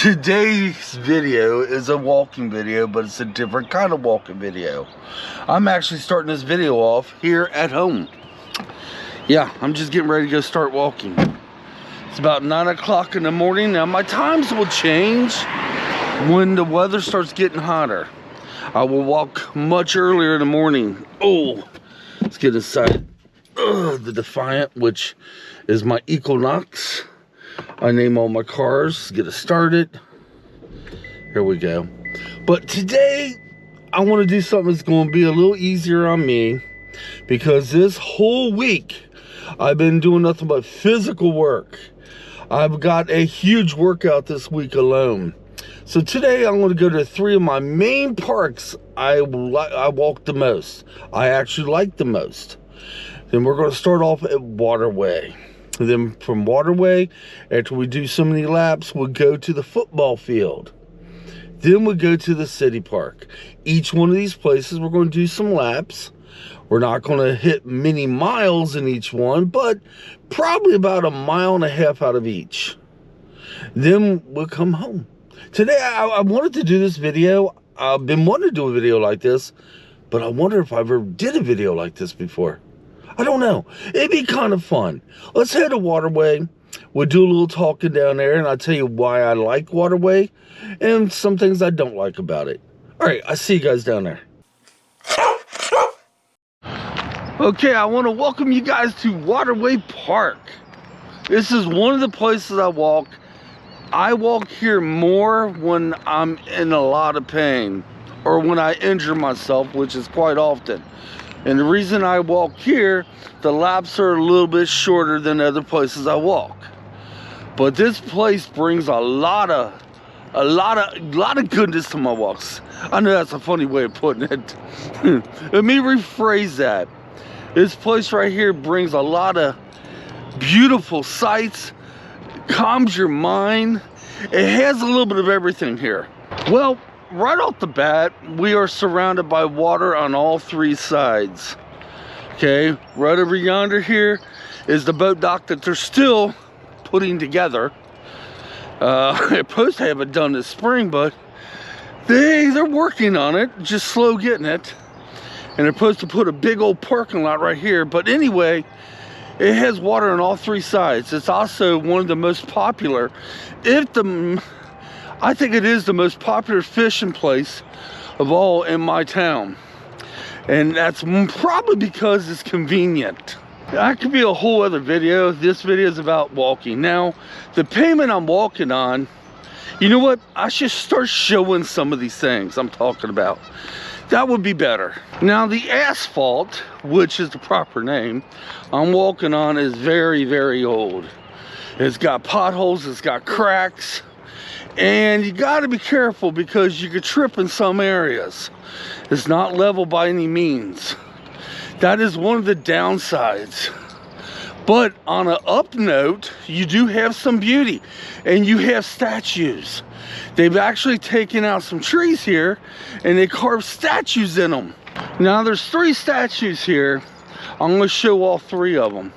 Today's video is a walking video, but it's a different kind of walking video. I'm actually starting this video off here at home. Yeah, I'm just getting ready to go start walking. It's about 9 o'clock in the morning. Now my times will change when the weather starts getting hotter. I will walk much earlier in the morning. Oh, let's get inside the Defiant, which is my Equinox. I name all my cars, get it started. Here we go. But today, I want to do something that's going to be a little easier on me, because this whole week, I've been doing nothing but physical work. I've got a huge workout this week alone. So today, I'm going to go to 3 of my main parks I walk the most. I actually like the most. Then we're going to start off at Waterway. And then from Waterway, after we do so many laps, we'll go to the football field. Then we'll go to the city park. Each one of these places, we're going to do some laps. We're not going to hit many miles in each one, but probably about 1.5 miles out of each. Then we'll come home. Today, I wanted to do this video. I've been wanting to do a video like this, but I wonder if I ever did a video like this before. I don't know. It'd be kind of fun. Let's head to Waterway. We'll do a little talking down there, and I'll tell you why I like Waterway and some things I don't like about it. All right, I'll see you guys down there. Okay, I want to welcome you guys to Waterway Park. This is one of the places I walk. I walk here more when I'm in a lot of pain or when I injure myself, which is quite often. And the reason I walk here, the laps are a little bit shorter than other places I walk. But this place brings a lot of goodness to my walks. I know that's a funny way of putting it. Let me rephrase that. This place right here brings a lot of beautiful sights, calms your mind. It has a little bit of everything here. Well, right off the bat, we are surrounded by water on all 3 sides. Okay, right over yonder here is the boat dock that they're still putting together. They're supposed to have it done this spring, but they're working on it, just slow getting it. And they're supposed to put a big old parking lot right here. But anyway, it has water on all 3 sides. It's also one of the most popular, I think it is the most popular fishing place of all in my town. And that's probably because it's convenient. That could be a whole other video. This video is about walking. Now, the pavement I'm walking on, you know what? I should start showing some of these things I'm talking about. That would be better. Now, the asphalt, which is the proper name, I'm walking on is very, very old. It's got potholes, it's got cracks. And you got to be careful because you could trip in some areas. It's not level by any means. That is one of the downsides. But on an up note, you do have some beauty. And you have statues. They've actually taken out some trees here and they carved statues in them. Now there's 3 statues here. I'm going to show all 3 of them.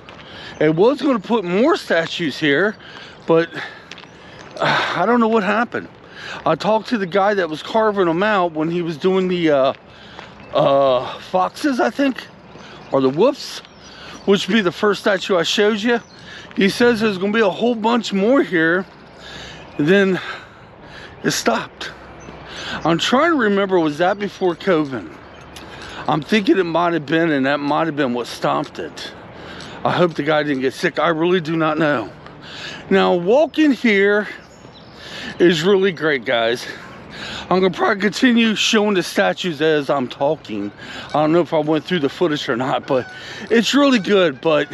I was going to put more statues here, but I don't know what happened. I talked to the guy that was carving them out when he was doing the foxes, I think, or the wolves, which would be the first statue I showed you. He says there's going to be a whole bunch more here. And then it stopped. I'm trying to remember, was that before COVID? I'm thinking it might have been, and that might have been what stopped it. I hope the guy didn't get sick. I really do not know. Now, walking here is really great, guys. I'm gonna probably continue showing the statues as I'm talking. I don't know if I went through the footage or not, but it's really good. But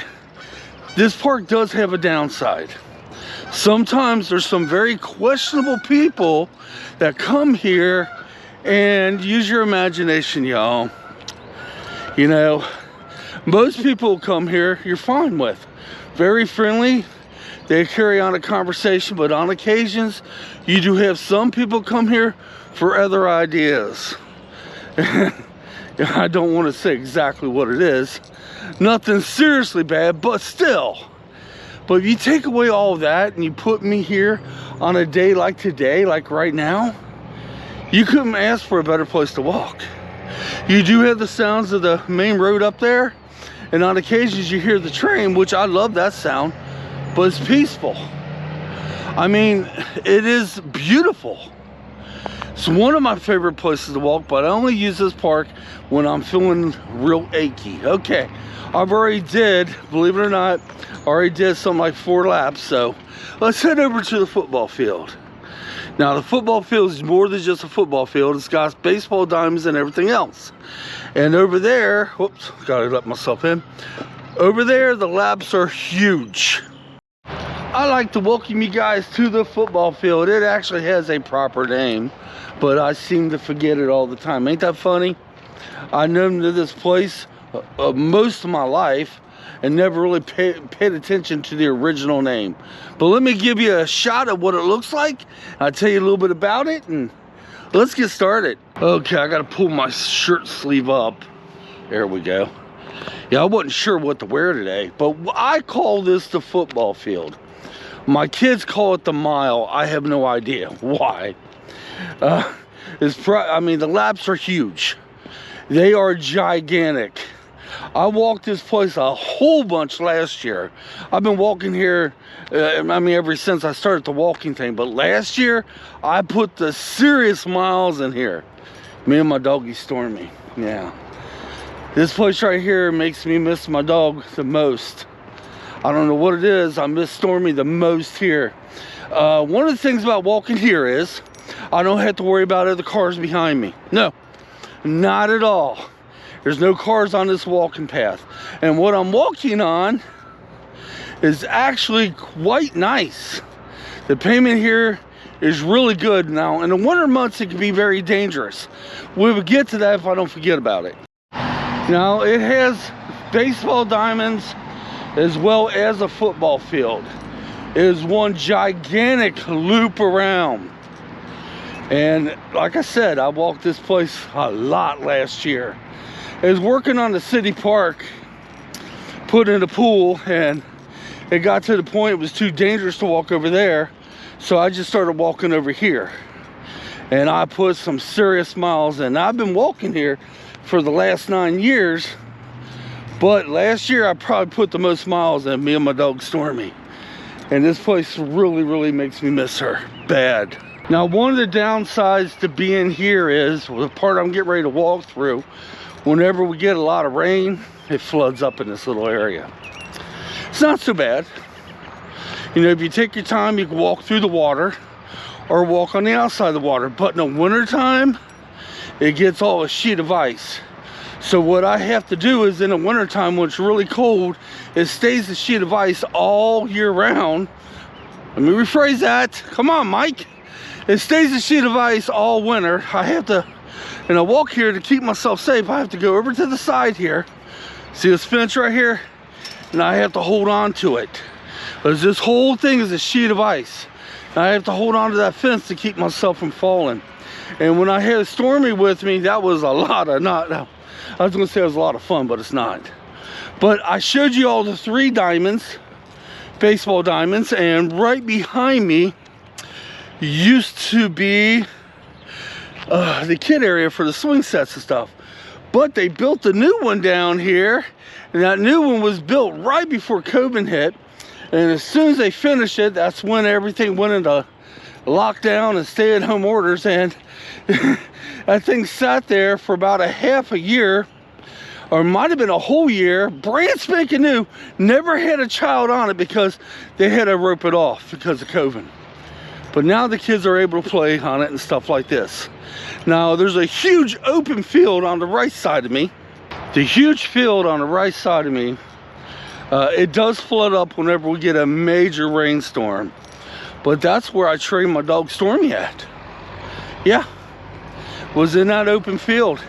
this park does have a downside. Sometimes there's some very questionable people that come here, and use your imagination, y'all. You know, most people who come here you're fine with. Very friendly. They carry on a conversation, but on occasions, you do have some people come here for other ideas. I don't want to say exactly what it is. Nothing seriously bad, but still. But if you take away all of that and you put me here on a day like today, like right now, you couldn't ask for a better place to walk. You do have the sounds of the main road up there, and on occasions you hear the train, which I love that sound, but it's peaceful. I mean, it is beautiful. It's one of my favorite places to walk, but I only use this park when I'm feeling real achy. Okay, I've already did, believe it or not, already did something like 4 laps, so let's head over to the football field. Now, the football field is more than just a football field. It's got baseball diamonds and everything else. And over there, whoops, gotta let myself in. Over there, the laps are huge. I like to welcome you guys to the football field. It actually has a proper name, but I seem to forget it all the time. Ain't that funny? I've known to this place most of my life and never really paid attention to the original name. But let me give you a shot of what it looks like. I'll tell you a little bit about it, and let's get started. Okay, I gotta pull my shirt sleeve up. There we go. Yeah, I wasn't sure what to wear today, but I call this the football field. My kids call it the mile. I have no idea why. I mean, the laps are huge. They are gigantic. I walked this place a whole bunch last year. I've been walking here, I mean, ever since I started the walking thing. But last year, I put the serious miles in here. Me and my doggy Stormy. Yeah. This place right here makes me miss my dog the most. I don't know what it is. I miss Stormy the most here. One of the things about walking here is I don't have to worry about other cars behind me. No, not at all. There's no cars on this walking path. And what I'm walking on is actually quite nice. The pavement here is really good. Now, in the winter months, it can be very dangerous. We will get to that if I don't forget about it. Now, it has baseball diamonds as well as a football field. It is one gigantic loop around. And like I said, I walked this place a lot last year. I was working on the city park, put in a pool, and it got to the point it was too dangerous to walk over there. So I just started walking over here. And I put some serious miles in. I've been walking here for the last 9 years. But last year, I probably put the most miles in, me and my dog Stormy. And this place really, really makes me miss her bad. Now, one of the downsides to being here is, well, the part I'm getting ready to walk through, whenever we get a lot of rain, it floods up in this little area. It's not so bad. You know, if you take your time, you can walk through the water or walk on the outside of the water. But in the wintertime, it gets all a sheet of ice. So what I have to do is in the wintertime, when it's really cold, it stays a sheet of ice all year round. Let me rephrase that. Come on, Mike. It stays a sheet of ice all winter. I have to, and I walk here to keep myself safe. I have to go over to the side here. See this fence right here? And I have to hold on to it. Because this whole thing is a sheet of ice. And I have to hold on to that fence to keep myself from falling. And when I had Stormy with me, that was a lot of I was going to say it was a lot of fun, but it's not. But I showed you all the 3 diamonds, baseball diamonds, and right behind me used to be the kid area for the swing sets and stuff. But they built a new one down here, and that new one was built right before COVID hit. And as soon as they finished it, that's when everything went into lockdown and stay-at-home orders, and that thing sat there for about a half a year, or it might have been a whole year, brand spanking new. Never had a child on it because they had to rope it off because of COVID. But now the kids are able to play on it and stuff like this. Now there's a huge open field on the right side of me. The huge field on the right side of me, it does flood up whenever we get a major rainstorm. But that's where I train my dog Stormy at. Yeah, was in that open field.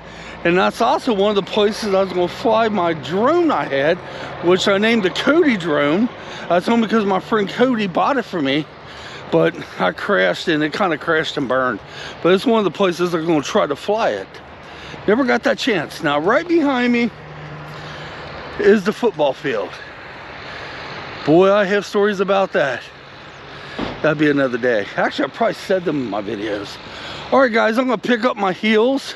And that's also one of the places I was going to fly my drone I had, which I named the Cody drone. That's only because my friend Cody bought it for me. But I crashed, and it kind of crashed and burned. But it's one of the places I'm going to try to fly it. Never got that chance. Now, right behind me is the football field. Boy, I have stories about that. That'd be another day. Actually, I probably said them in my videos. All right, guys, I'm gonna pick up my heels.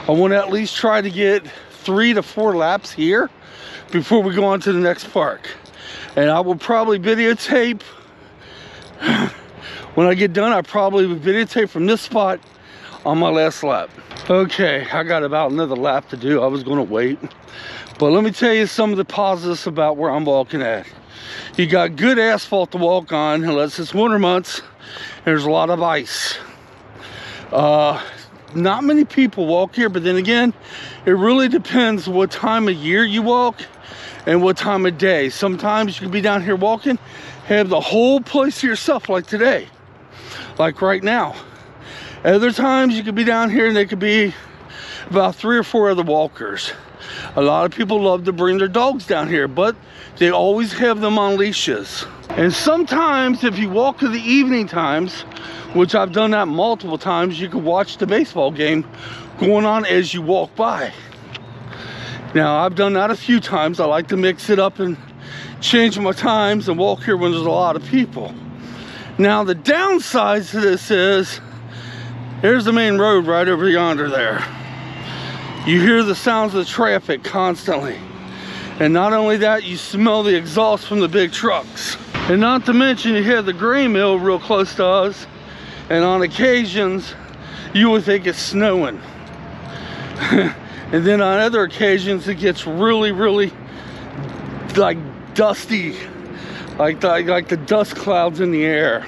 I want to at least try to get 3 to 4 laps here before we go on to the next park. And I will probably videotape. When I get done, I probably will videotape from this spot on my last lap. Okay, I got about another lap to do. I was gonna wait. But let me tell you some of the positives about where I'm walking at. You got good asphalt to walk on, unless it's winter months. There's a lot of ice. Not many people walk here, but then again, it really depends what time of year you walk and what time of day. Sometimes you can be down here walking, have the whole place to yourself, like today, like right now. Other times you could be down here and there could be about 3 or 4 other walkers. A lot of people love to bring their dogs down here, but they always have them on leashes. And sometimes if you walk in the evening times, which I've done that multiple times, you can watch the baseball game going on as you walk by. Now, I've done that a few times. I like to mix it up and change my times and walk here when there's a lot of people. Now, the downside to this is, there's the main road right over yonder there. You hear the sounds of the traffic constantly. And not only that, you smell the exhaust from the big trucks. And not to mention, you hear the grain mill real close to us. And on occasions, you would think it's snowing. And then on other occasions, it gets really, really like dusty. Like the dust clouds in the air.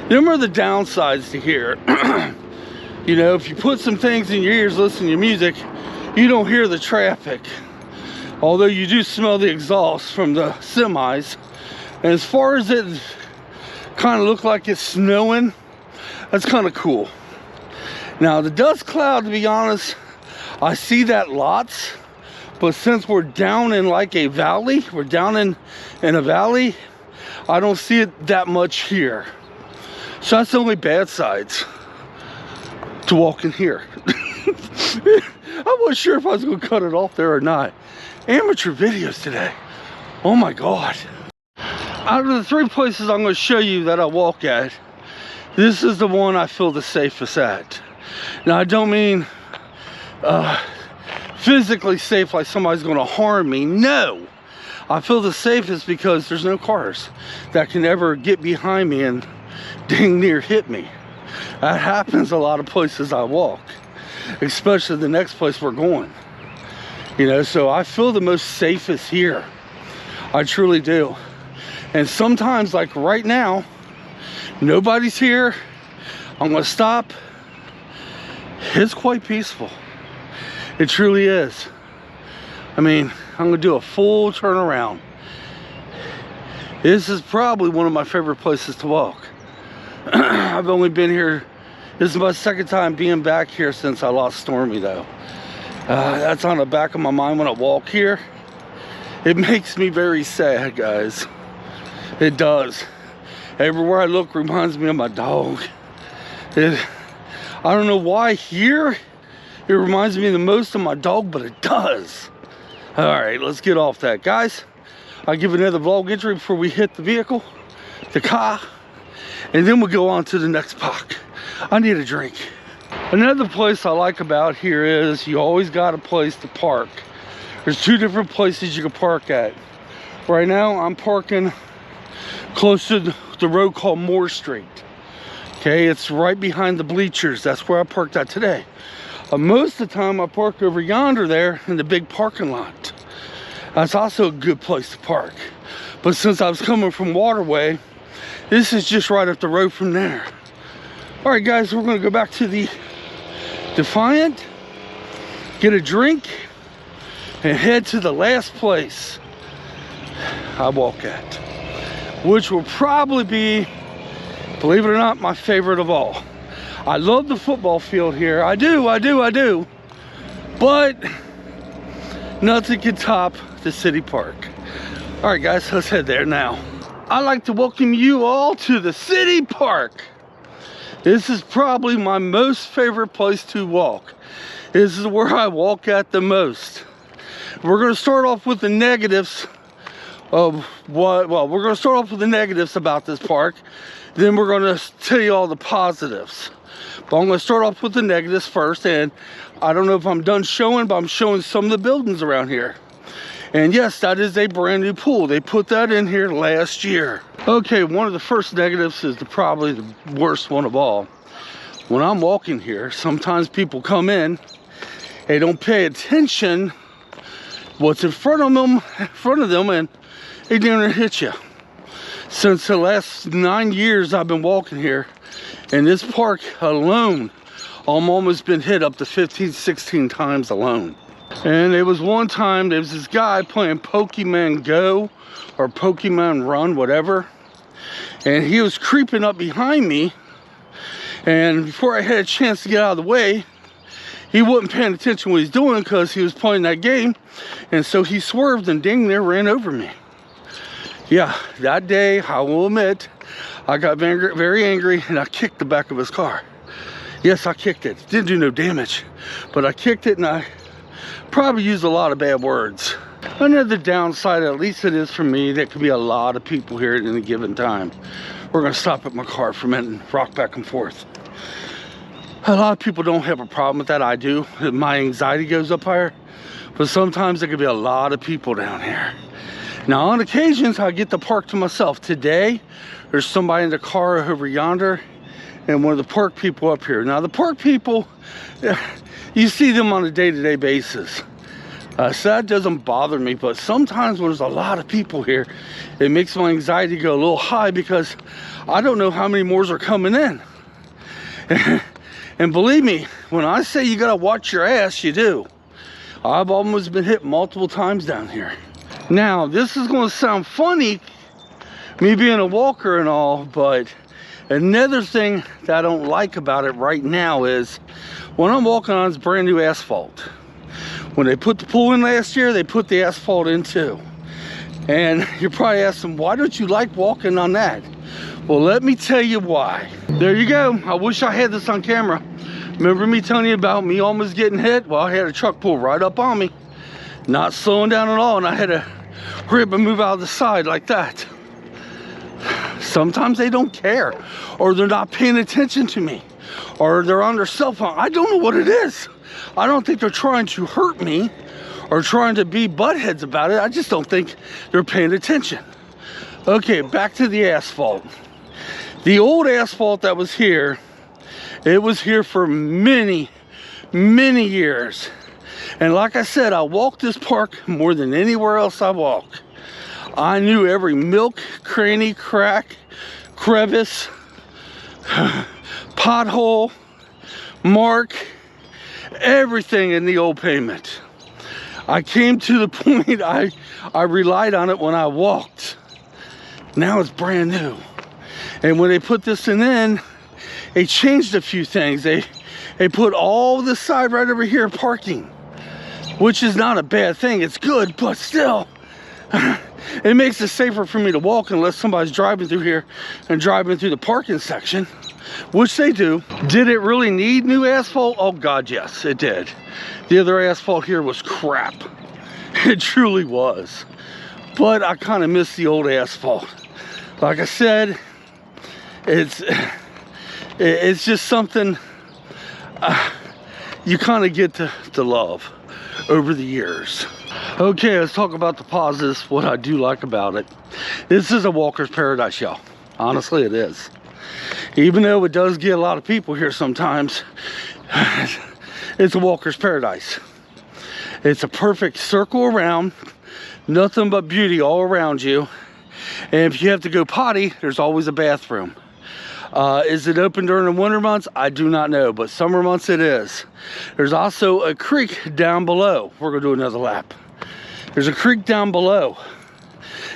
Them are the downsides to here. You know, if you put some things in your ears, listen to your music, you don't hear the traffic. Although you do smell the exhaust from the semis. And as far as it kind of look like it's snowing, that's kind of cool. Now the dust cloud, to be honest, I see that lots. But since we're down in like a valley, we're down in a valley, I don't see it that much here. So that's the only bad sides to walking here. I wasn't sure if I was going to cut it off there or not. Amateur videos today. Oh my God. Out of the 3 places I'm going to show you that I walk at, this is the one I feel the safest at. Now, I don't mean physically safe like somebody's going to harm me. No. I feel the safest because there's no cars that can ever get behind me and dang near hit me. That happens a lot of places I walk, especially the next place we're going. You know, so I feel the most safest here. I truly do. And sometimes, like right now, nobody's here. I'm gonna stop. It's quite peaceful. It truly is. I mean, I'm gonna do a full turnaround. This is probably one of my favorite places to walk. I've only been here, this is my 2nd time being back here since I lost Stormy though. That's on the back of my mind when I walk here. It makes me very sad, guys. It does. Everywhere I look reminds me of my dog. I don't know why here it reminds me the most of my dog, but it does. All right, let's get off that, guys. I'll give another vlog entry before we hit the vehicle, the car, and then we'll go on to the next park. I need a drink. Another place I like about here is you always got a place to park. There's 2 different places you can park at. Right now, I'm parking close to the road called Moore Street. Okay, it's right behind the bleachers. That's where I parked at today. Most of the time, I park over yonder there in the big parking lot. That's also a good place to park. But since I was coming from Waterway, this is just right up the road from there. All right, guys, we're gonna go back to the Defiant, get a drink, and head to the last place I walk at, which will probably be, believe it or not, my favorite of all. I love the football field here. I do. But nothing can top the city park. All right, guys, let's head there now. I'd like to welcome you all to the city park. This is probably my most favorite place to walk. This is where I walk at the most. We're gonna start off with the negatives of what, well, we're going to start off with the negatives about this park. Then we're going to tell you all the positives. But I'm going to start off with the negatives first. And I don't know if I'm done showing, but I'm showing some of the buildings around here. And yes, that is a brand new pool. They put that in here last year. Okay, one of the first negatives is probably the worst one of all. When I'm walking here, sometimes people come in, they don't pay attention what's in front of them, and they didn't hit you. Since the last 9 years I've been walking here, in this park alone, I'm almost been hit up to 15, 16 times alone. And it was one time, there was this guy playing Pokemon Go or Pokemon Run, whatever. And he was creeping up behind me. And before I had a chance to get out of the way, he wasn't paying attention to what he's doing because he was playing that game. And so he swerved and dang near ran over me. Yeah, that day, I will admit, I got very angry and I kicked the back of his car. Yes, I kicked it. Didn't do no damage, but I kicked it and I probably used a lot of bad words. Another downside, at least it is for me, there could be a lot of people here at any given time. We're gonna stop at my car for a minute and rock back and forth. A lot of people don't have a problem with that. I do. My anxiety goes up higher, but sometimes there could be a lot of people down here. Now, on occasions, I get the park to myself. Today, there's somebody in the car over yonder and one of the park people up here. Now, the park people, you see them on a day-to-day basis. So that doesn't bother me, but sometimes when there's a lot of people here, it makes my anxiety go a little high because I don't know how many more are coming in. And believe me, when I say you gotta watch your ass, you do. I've almost been hit multiple times down here. Now, this is gonna sound funny, me being a walker and all, but another thing that I don't like about it right now is when I'm walking on this brand new asphalt. When they put the pool in last year, they put the asphalt in too. And you're probably asking, why don't you like walking on that? Well, let me tell you why. There you go. I wish I had this on camera. Remember me telling you about me almost getting hit? Well, I had a truck pull right up on me. Not slowing down at all, and I had to hurry up and move out of the side like that. Sometimes they don't care, or they're not paying attention to me, or they're on their cell phone. I don't know what it is. I don't think they're trying to hurt me or trying to be buttheads about it. I just don't think they're paying attention. Okay, back to the asphalt. The old asphalt that was here, it was here for many, many years. And like I said, I walked this park more than anywhere else I walk. I knew every milk, cranny, crack, crevice, pothole, mark, everything in the old pavement. I came to the point I relied on it when I walked. Now it's brand new. And when they put this in, they changed a few things. They put all this side right over here parking, which is not a bad thing. It's good, but still, it makes it safer for me to walk unless somebody's driving through here and driving through the parking section, which they do. Did it really need new asphalt? Oh God, yes, it did. The other asphalt here was crap. It truly was. But I kind of miss the old asphalt. Like I said, it's just something you kind of get to love over the years. Okay, let's talk about the positives, what I do like about it. This is a walker's paradise, y'all. Honestly, it is. Even though it does get a lot of people here sometimes, it's a walker's paradise. It's a perfect circle around, nothing but beauty all around you. And if you have to go potty, there's always a bathroom. Is it open during the winter months? I do not know, but summer months it is. There's also a creek down below. We're gonna do another lap. There's a creek down below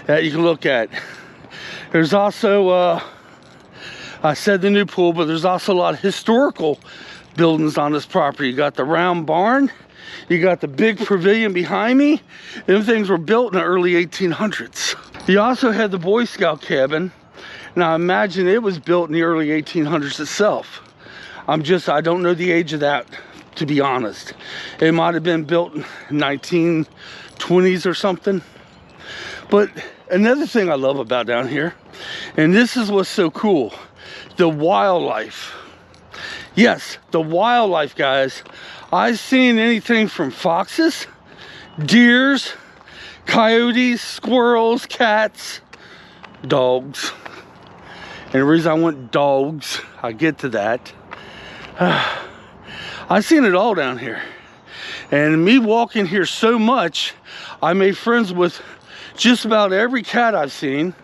that you can look at. There's also, I said the new pool, but there's also a lot of historical buildings on this property. You got the round barn, you got the big pavilion behind me. Them things were built in the early 1800s. You also had the Boy Scout cabin. Now imagine it was built in the early 1800s itself. I don't know the age of that, to be honest. It might have been built in 1920s or something. But another thing I love about down here, and this is what's so cool, the wildlife. Yes, the wildlife, guys. I've seen anything from foxes, deers, coyotes, squirrels, cats, dogs. And the reason I went dogs, I get to that. I've seen it all down here. And me walking here so much, I made friends with just about every cat I've seen.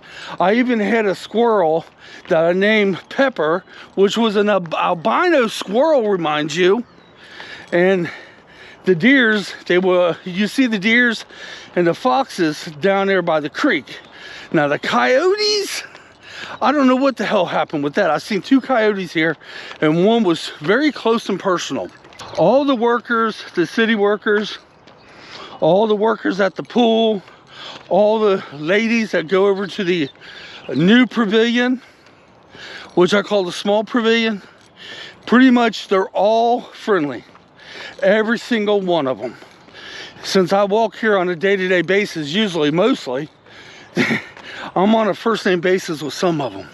I even had a squirrel that I named Pepper, which was an albino squirrel, reminds you. And the deers, you see the deers and the foxes down there by the creek. Now the coyotes, I don't know what the hell happened with that. I've seen 2 coyotes here, and one was very close and personal. All the workers, the city workers, all the workers at the pool, all the ladies that go over to the new pavilion, which I call the small pavilion, pretty much they're all friendly. Every single one of them. Since I walk here on a day-to-day basis, usually, mostly, I'm on a first-name basis with some of them.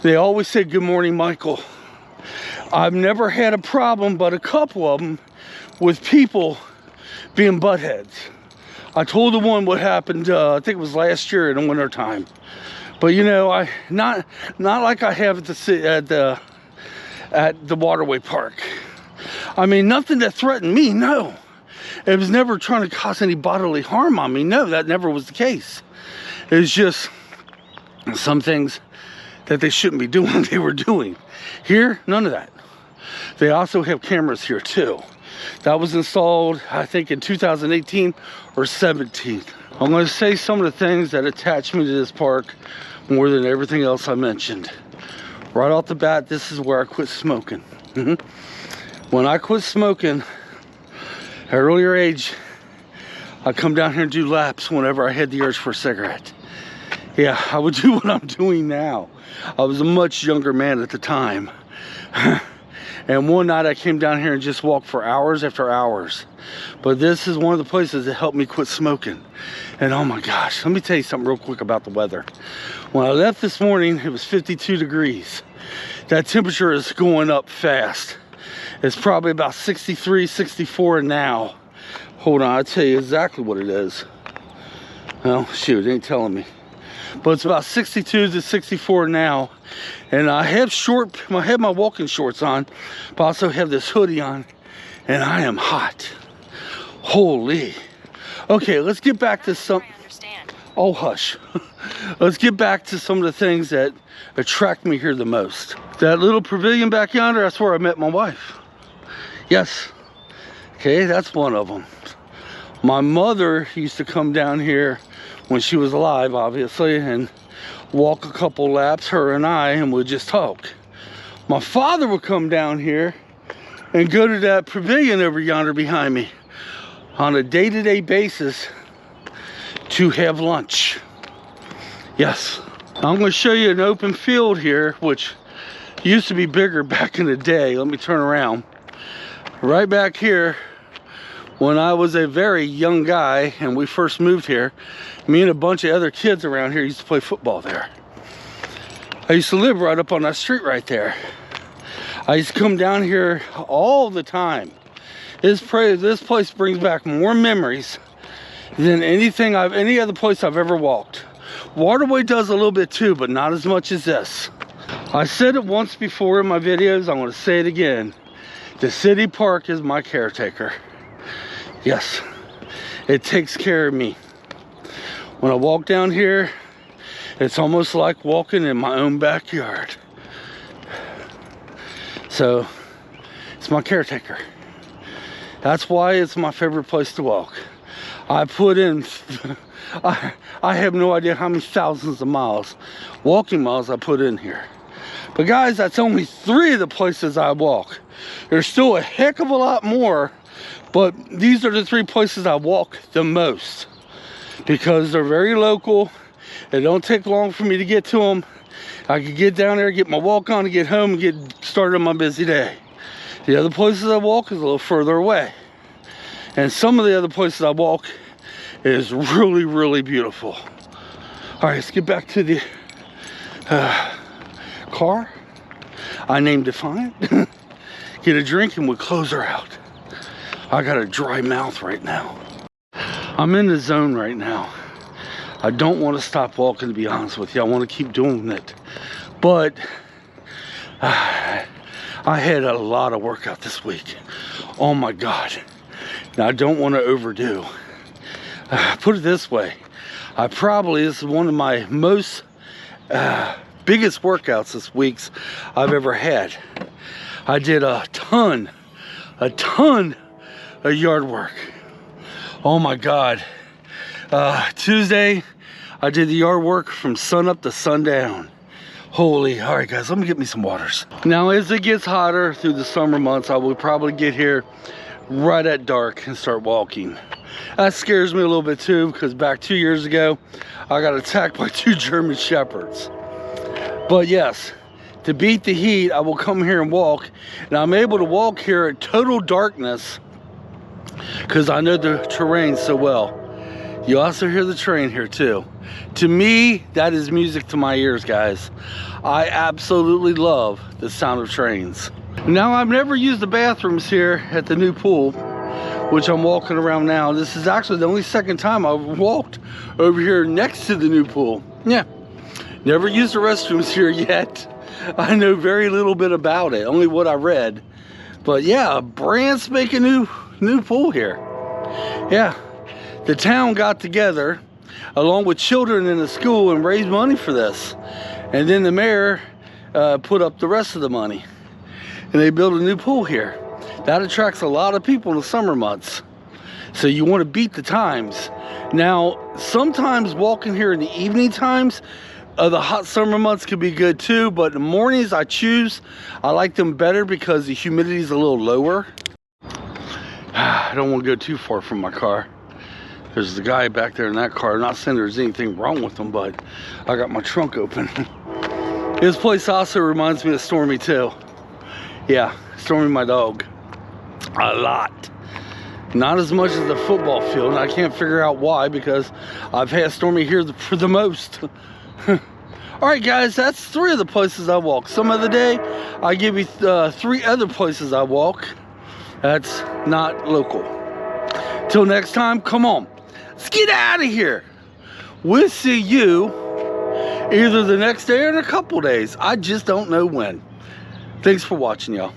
They always say, "Good morning, Michael." I've never had a problem, but a couple of them, with people being buttheads. I told the one what happened, I think it was last year in the winter time. But you know, not like I have at the Waterway Park. I mean, nothing that threatened me, no. It was never trying to cause any bodily harm on me. No, that never was the case. It was just some things that they shouldn't be doing, they were doing. Here, none of that. They also have cameras here too. That was installed, I think, in 2018 or 17. I'm going to say some of the things that attach me to this park more than everything else I mentioned. Right off the bat, this is where I quit smoking. When I quit smoking at an earlier age, I'd come down here and do laps whenever I had the urge for a cigarette. Yeah, I would do what I'm doing now. I was a much younger man at the time. And one night I came down here and just walked for hours after hours. But this is one of the places that helped me quit smoking. And oh my gosh, let me tell you something real quick about the weather. When I left this morning, it was 52 degrees. That temperature is going up fast. It's probably about 63, 64 now. Hold on, I'll tell you exactly what it is. Well, shoot, it ain't telling me. But it's about 62 to 64 now. And I have my walking shorts on, but I also have this hoodie on, and I am hot. Holy. Okay, let's get back to some. Oh, hush. Let's get back to some of the things that attract me here the most. That little pavilion back yonder, that's where I met my wife. Yes. Okay, that's one of them. My mother used to come down here when she was alive, obviously, and walk a couple laps, her and I, and we'd just talk. My father would come down here and go to that pavilion over yonder behind me on a day-to-day basis to have lunch. Yes. I'm going to show you an open field here, which used to be bigger back in the day. Let me turn around. Right back here, when I was a very young guy and we first moved here, me and a bunch of other kids around here used to play football there. I used to live right up on that street right there. I used to come down here all the time. This place brings back more memories than any other place I've ever walked. Waterway does a little bit too, but not as much as this. I said it once before in my videos, I'm going to say it again. The city park is my caretaker. Yes, it takes care of me. When I walk down here, it's almost like walking in my own backyard. So, it's my caretaker. That's why it's my favorite place to walk. I put in, I have no idea how many thousands of miles, walking miles I put in here. But guys, that's only 3 of the places I walk. There's still a heck of a lot more, but these are the 3 places I walk the most because they're very local. It don't take long for me to get to them. I can get down there, get my walk on, and get home and get started on my busy day. The other places I walk is a little further away. And some of the other places I walk is really, really beautiful. All right, let's get back to the car. I named Defiant. Get a drink and we'll close her out. I got a dry mouth right now. I'm in the zone right now. I don't want to stop walking, to be honest with you. I want to keep doing it. But I had a lot of workout this week. Oh my God. Now I don't want to overdo. Put it this way. This is one of my most biggest workouts this week I've ever had. I did a ton of yard work. Oh my God. Tuesday, I did the yard work from sun up to sundown. Holy, all right guys, let me get me some waters. Now as it gets hotter through the summer months, I will probably get here right at dark and start walking. That scares me a little bit too, because back 2 years ago, I got attacked by 2 German Shepherds. But yes, to beat the heat, I will come here and walk, and I'm able to walk here at total darkness because I know the terrain so well. You also hear the train here too. To me, that is music to my ears, guys. I absolutely love the sound of trains. Now, I've never used the bathrooms here at the new pool, which I'm walking around now. This is actually the only second time I've walked over here next to the new pool. Yeah, never used the restrooms here yet. I know very little bit about it, only what I read. But yeah, a brand spanking new pool here. Yeah, the town got together along with children in the school and raised money for this. And then the mayor put up the rest of the money. And they built a new pool here. That attracts a lot of people in the summer months. So you want to beat the times. Now, sometimes walking here in the evening times, the hot summer months could be good too, but in the mornings I like them better because the humidity is a little lower. I don't want to go too far from my car. There's the guy back there in that car. I'm not saying there's anything wrong with him, but I got my trunk open. This place also reminds me of Stormy too. Yeah, Stormy, my dog. A lot. Not as much as the football field, and I can't figure out why, because I've had Stormy here for the most. All right, guys, that's 3 of the places I walk. Some other day, I give you 3 other places I walk. That's not local. Till next time, come on. Let's get out of here. We'll see you either the next day or in a couple days. I just don't know when. Thanks for watching, y'all.